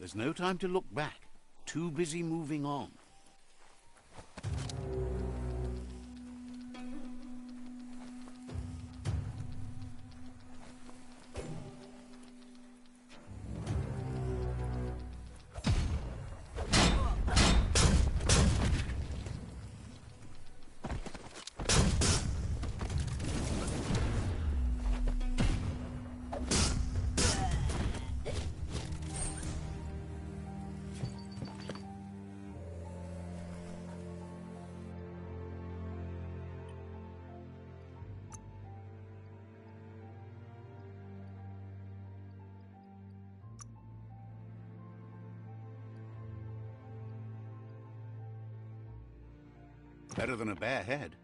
There's no time to look back. Too busy moving on. Better than a bare head.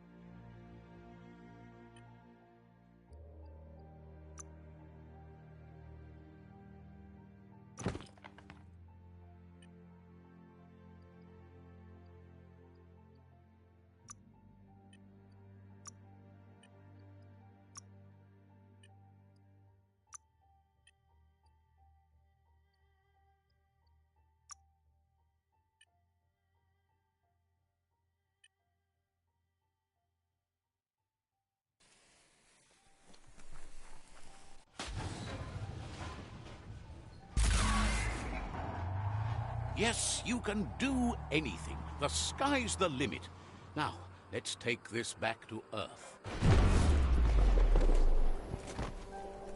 Yes, you can do anything. The sky's the limit. Now, let's take this back to Earth.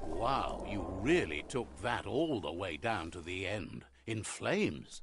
Wow, you really took that all the way down to the end. In flames.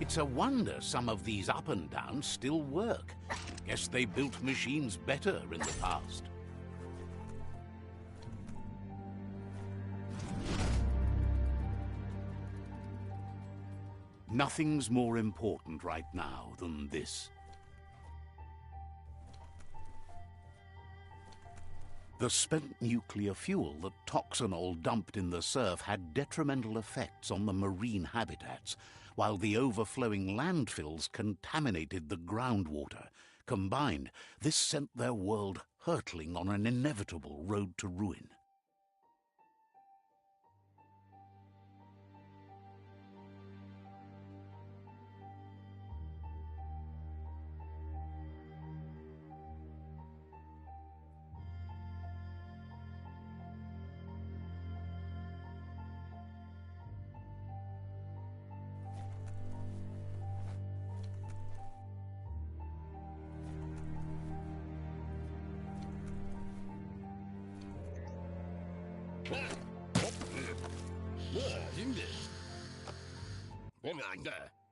It's a wonder some of these up and downs still work. Guess they built machines better in the past. Nothing's more important right now than this. The spent nuclear fuel that Toxanol dumped in the surf had detrimental effects on the marine habitats, while the overflowing landfills contaminated the groundwater. Combined, this sent their world hurtling on an inevitable road to ruin.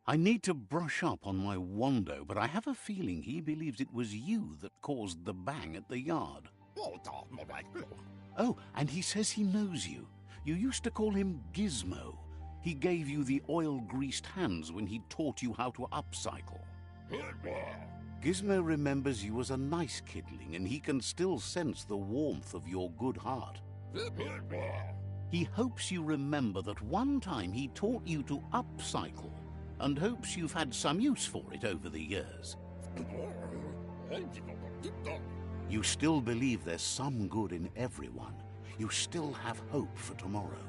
I need to brush up on my Wando, but I have a feeling he believes it was you that caused the bang at the yard. Oh, and he says he knows you. You used to call him Gizmo. He gave you the oil-greased hands when he taught you how to upcycle. Gizmo remembers you as a nice kidling, and he can still sense the warmth of your good heart. He hopes you remember that one time he taught you to upcycle, and hopes you've had some use for it over the years. You still believe there's some good in everyone. You still have hope for tomorrow.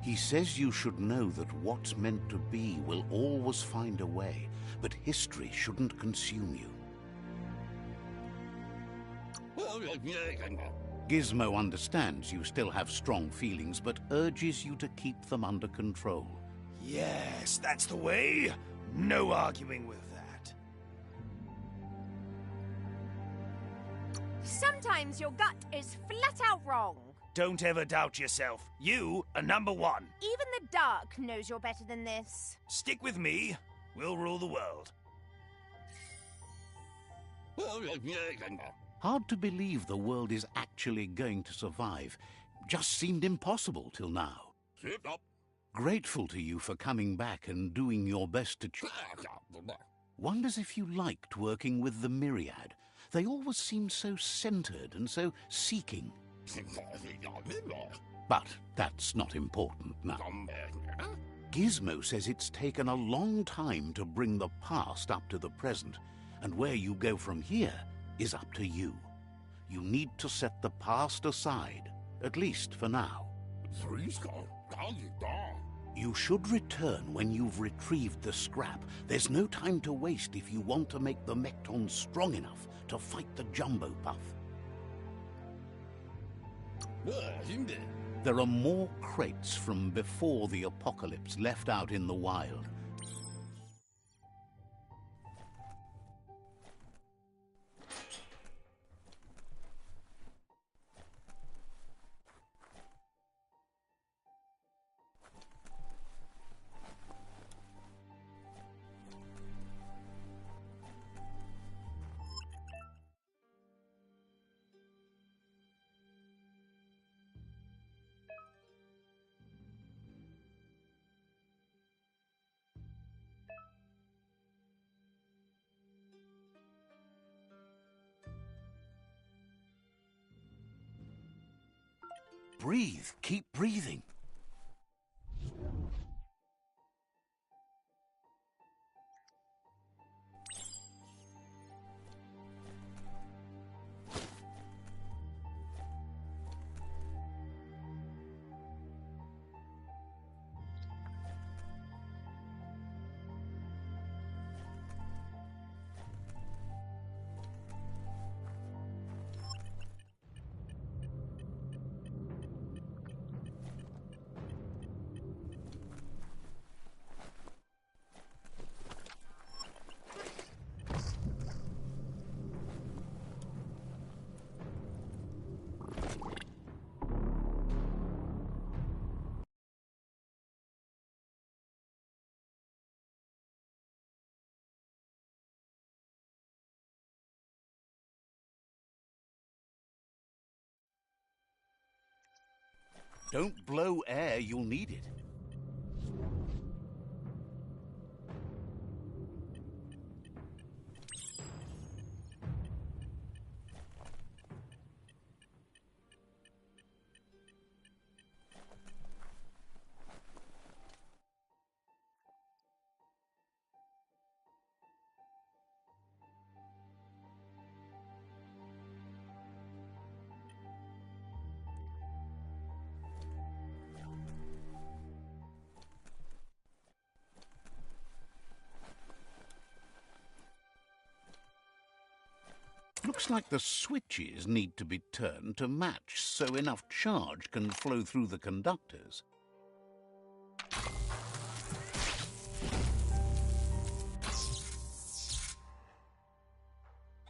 He says you should know that what's meant to be will always find a way, but history shouldn't consume you. Gizmo understands you still have strong feelings, but urges you to keep them under control. Yes, that's the way. No arguing with that. Sometimes your gut is flat out wrong. Don't ever doubt yourself. You are number one. Even the dark knows you're better than this. Stick with me. We'll rule the world. Hard to believe the world is actually going to survive. Just seemed impossible till now. Grateful to you for coming back and doing your best to Wonders if you liked working with the Myriad. They always seemed so centered and so seeking. But that's not important now. Gizmo says it's taken a long time to bring the past up to the present, and where you go from here is up to you. You need to set the past aside, at least for now. You should return when you've retrieved the scrap. There's no time to waste if you want to make the Mecton strong enough to fight the Jumbo Puff. There are more crates from before the apocalypse left out in the wild. Breathe. Keep breathing. Don't blow air, you'll need it. Looks like the switches need to be turned to match so enough charge can flow through the conductors.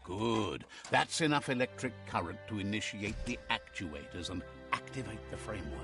Good. That's enough electric current to initiate the actuators and activate the framework.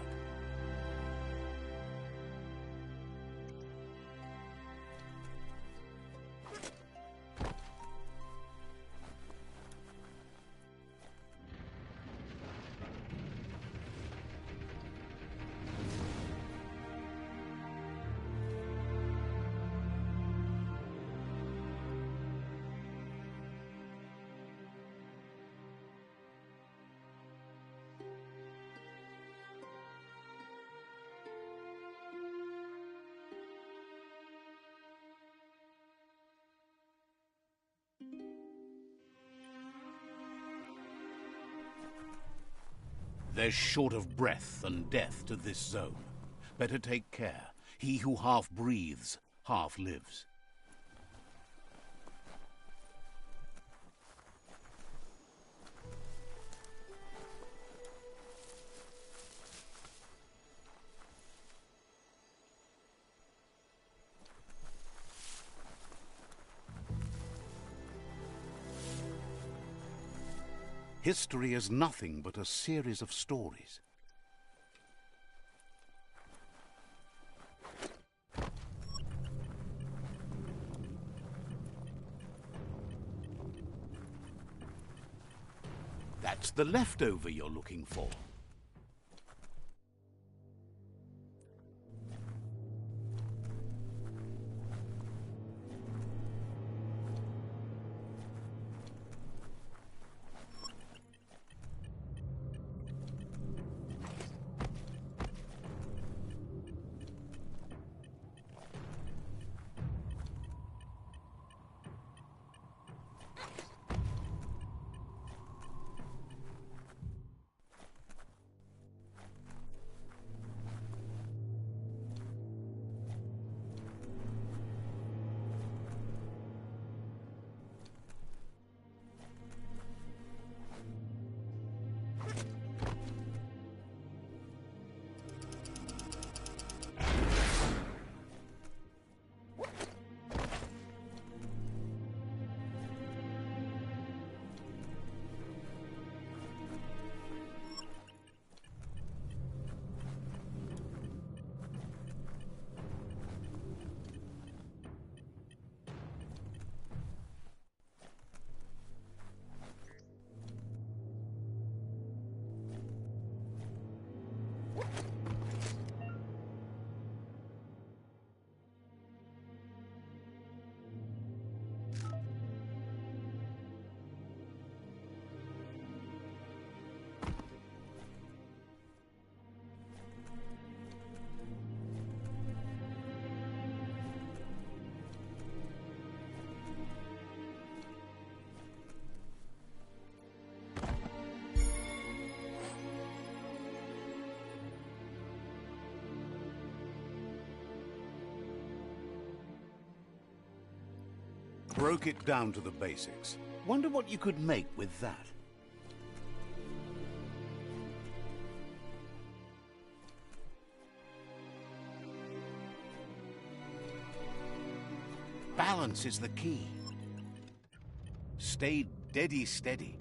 There's short of breath and death to this zone. Better take care. He who half breathes, half lives. History is nothing but a series of stories. That's the leftover you're looking for. Broke it down to the basics. Wonder what you could make with that. Balance is the key. Stay deady steady.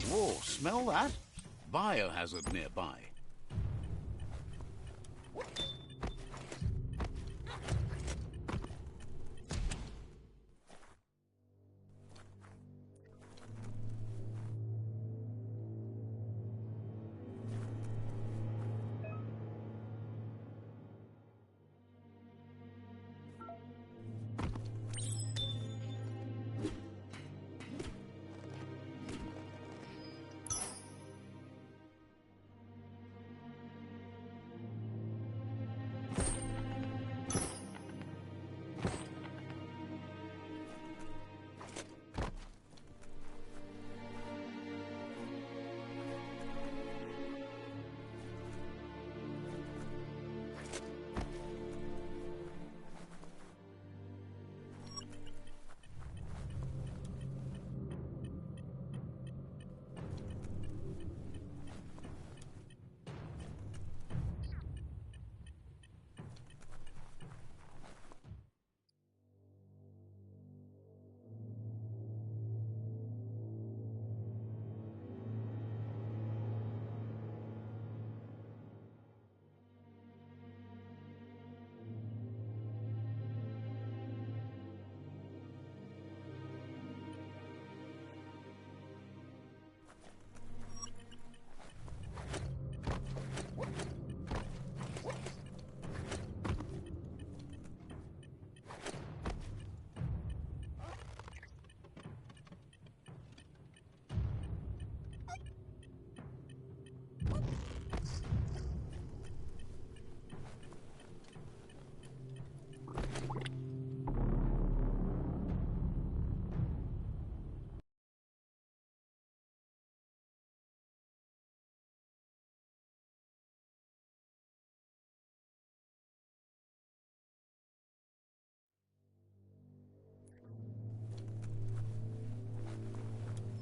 Whoa, smell that? Biohazard nearby.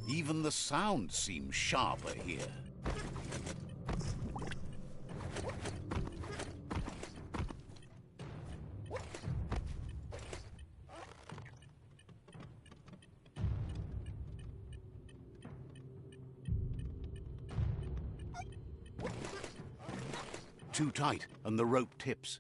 Even the sound seems sharper here. too tight and the rope tips.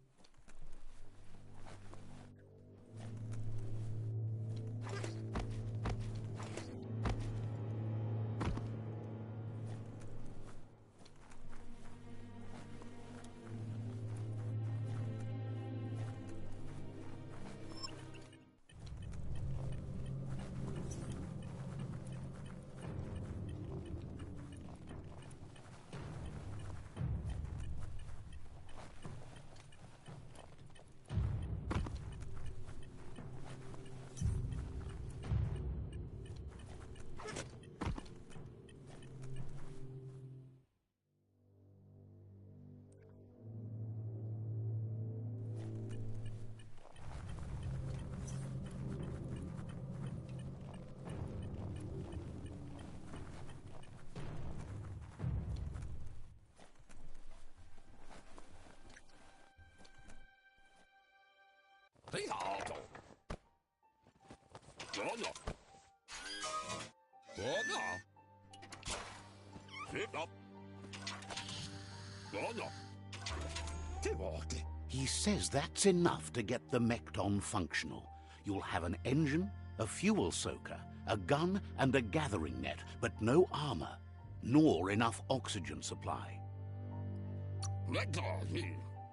He says that's enough to get the Mekton functional. You'll have an engine, a fuel soaker, a gun and a gathering net, but no armor, nor enough oxygen supply.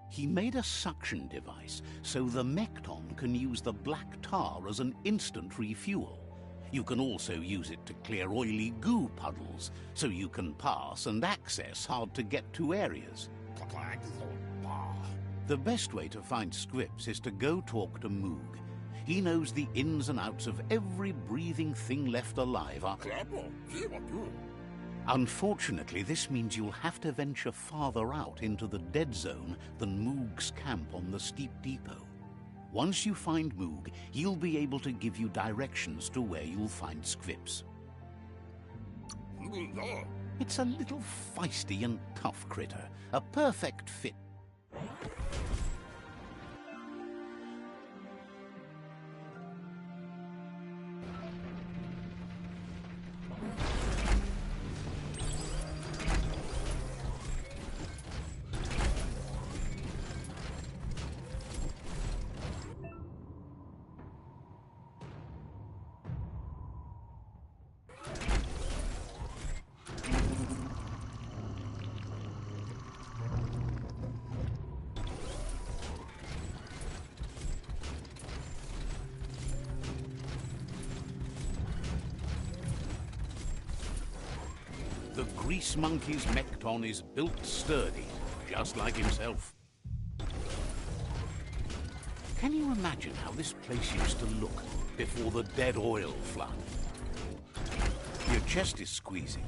He made a suction device so the Mekton can use the black tar as an instant refuel. You can also use it to clear oily goo puddles, so you can pass and access hard-to-get-to areas. The best way to find Scripps is to go talk to Moog. He knows the ins and outs of every breathing thing left alive. Unfortunately, this means you'll have to venture farther out into the dead zone than Moog's camp on the steep depot. Once you find Moog, he'll be able to give you directions to where you'll find Scripps. It's a little feisty and tough critter, a perfect fit. The Grease Monkey's Mekton is built sturdy, just like himself. Can you imagine how this place used to look before the dead oil flood? Your chest is squeezing.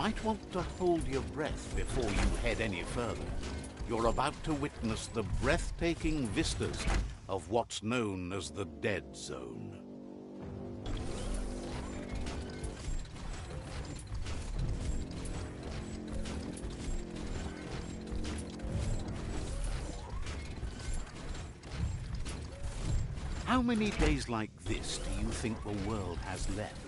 Might want to hold your breath before you head any further. You're about to witness the breathtaking vistas of what's known as the Dead Zone. How many days like this do you think the world has left?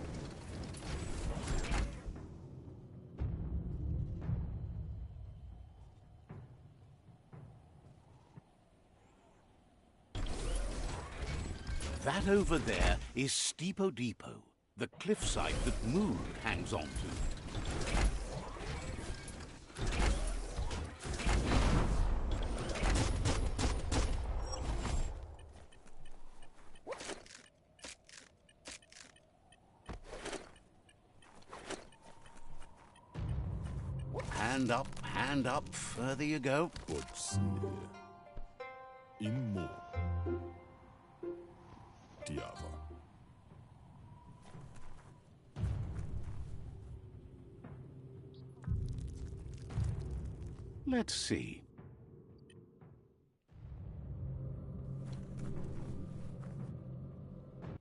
That over there is Steepo Depot, the cliffside that Moog hangs on to. Hand up, further you go. Potser. Immo. Diava. Let's see.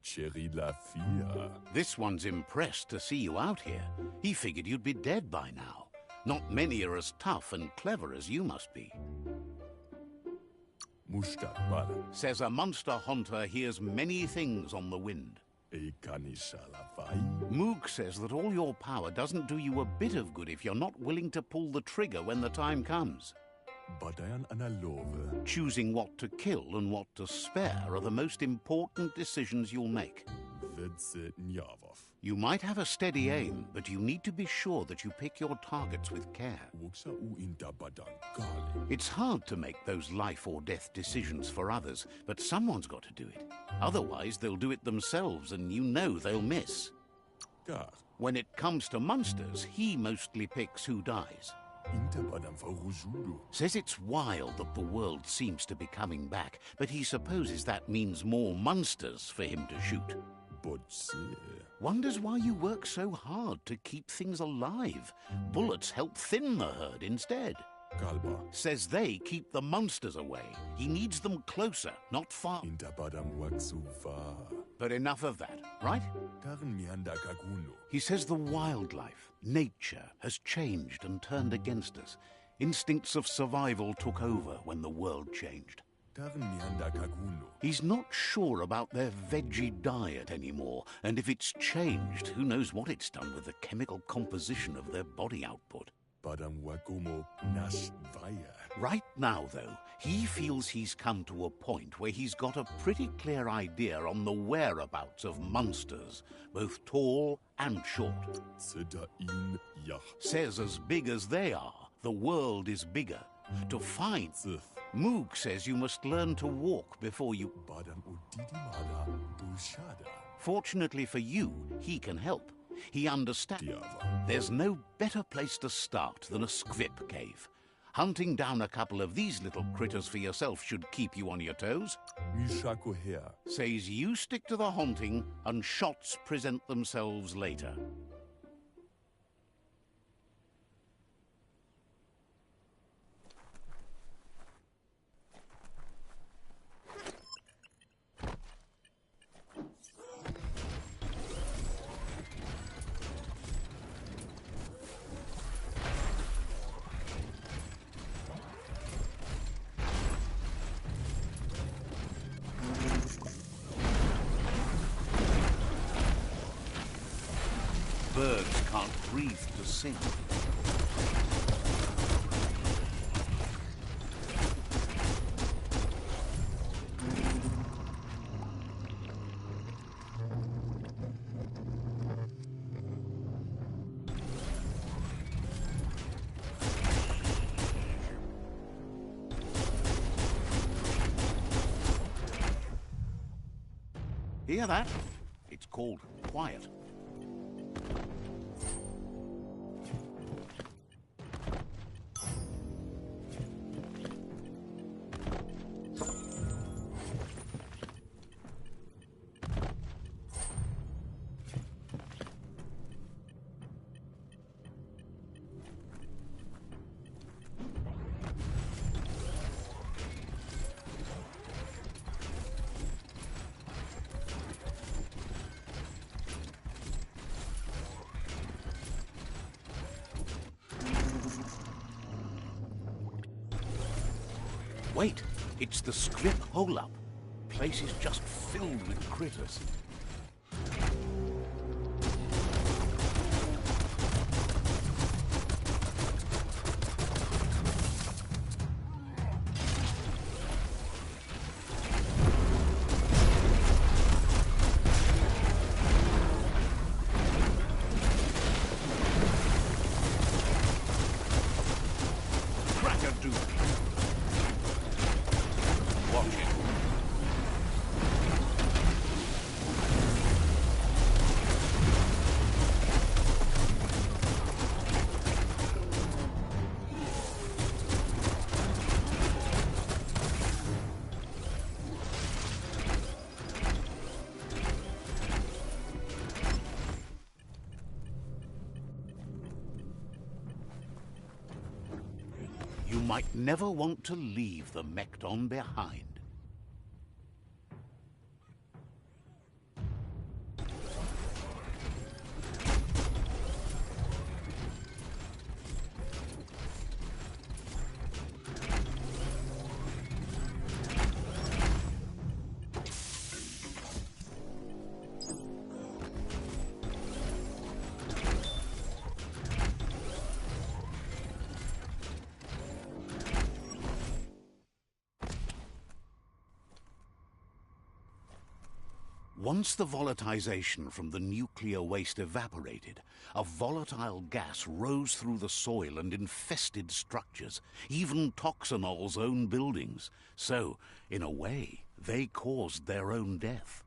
Cherry la fia. This one's impressed to see you out here. He figured you'd be dead by now. Not many are as tough and clever as you must be. Mustakbal. Says a monster hunter hears many things on the wind. E canishalavai. Moog says that all your power doesn't do you a bit of good if you're not willing to pull the trigger when the time comes. Badayan analove. Choosing what to kill and what to spare are the most important decisions you'll make. Vedse njavov. You might have a steady aim, but you need to be sure that you pick your targets with care. Wuksa u inta badang kali. It's hard to make those life or death decisions for others, but someone's got to do it. Otherwise, they'll do it themselves, and you know they'll miss. Gar. When it comes to monsters, he mostly picks who dies. Inta badang faruzudu. Says it's wild that the world seems to be coming back, but he supposes that means more monsters for him to shoot. Potser. Wonders why you work so hard to keep things alive. Bullets help thin the herd instead. Kalba. Says they keep the monsters away. He needs them closer, not far. Inta badang waksuva. But enough of that, right? Karn mianda kaguno. He says the wildlife, nature, has changed and turned against us. Instincts of survival took over when the world changed. Karn mianda kaguno. He's not sure about their veggie diet anymore, and if it's changed, who knows what it's done with the chemical composition of their body output. Badang wakomo nas vaya. Right now, though, he feels he's come to a point where he's got a pretty clear idea on the whereabouts of monsters, both tall and short. Seda in yah. Says as big as they are, the world is bigger. To find Zith. Moog says you must learn to walk before you... Badang udidimada dushada. Fortunately for you, he can help. He understands. Diava. There's no better place to start than a squip cave. Hunting down a couple of these little critters for yourself should keep you on your toes. Mishako here. Says you stick to the haunting and shots present themselves later. Birds can't breathe to sing. Hear that? It's called quiet. Wait, it's the scrip hole-up. Place is just filled with critters. You might never want to leave the Mekton behind. Once the volatilization from the nuclear waste evaporated, a volatile gas rose through the soil and infested structures, even Toxanol's own buildings. So, in a way, they caused their own death.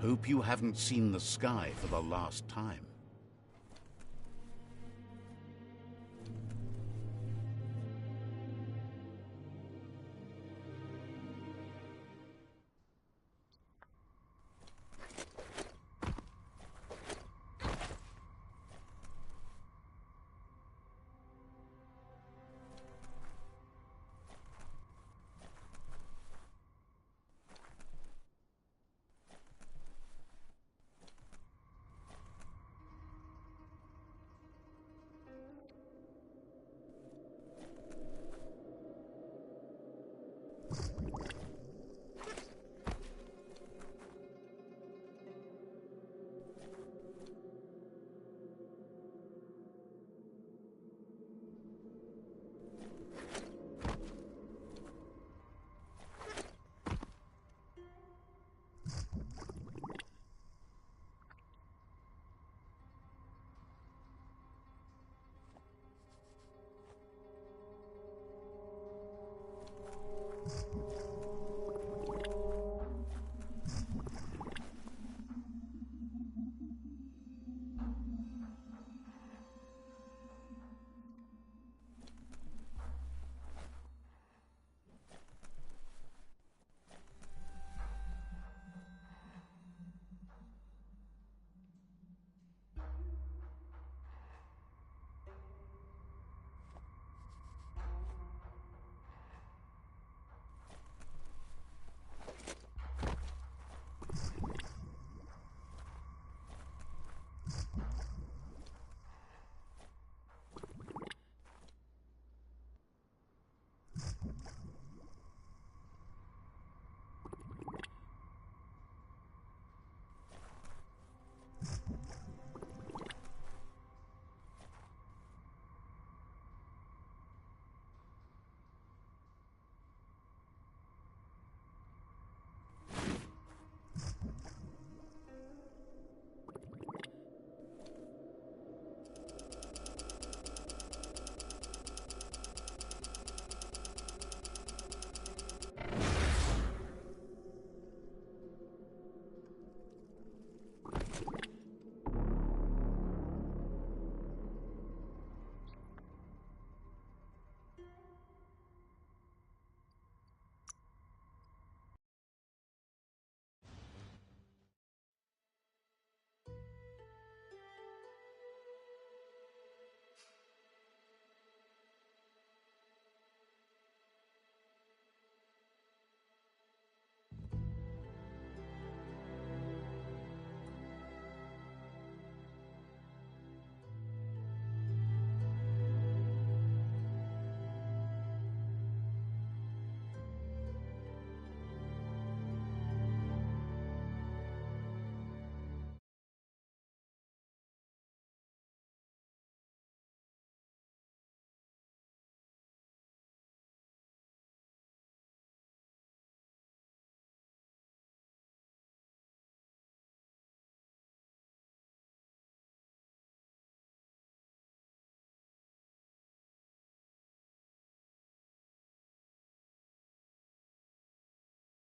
Hope you haven't seen the sky for the last time.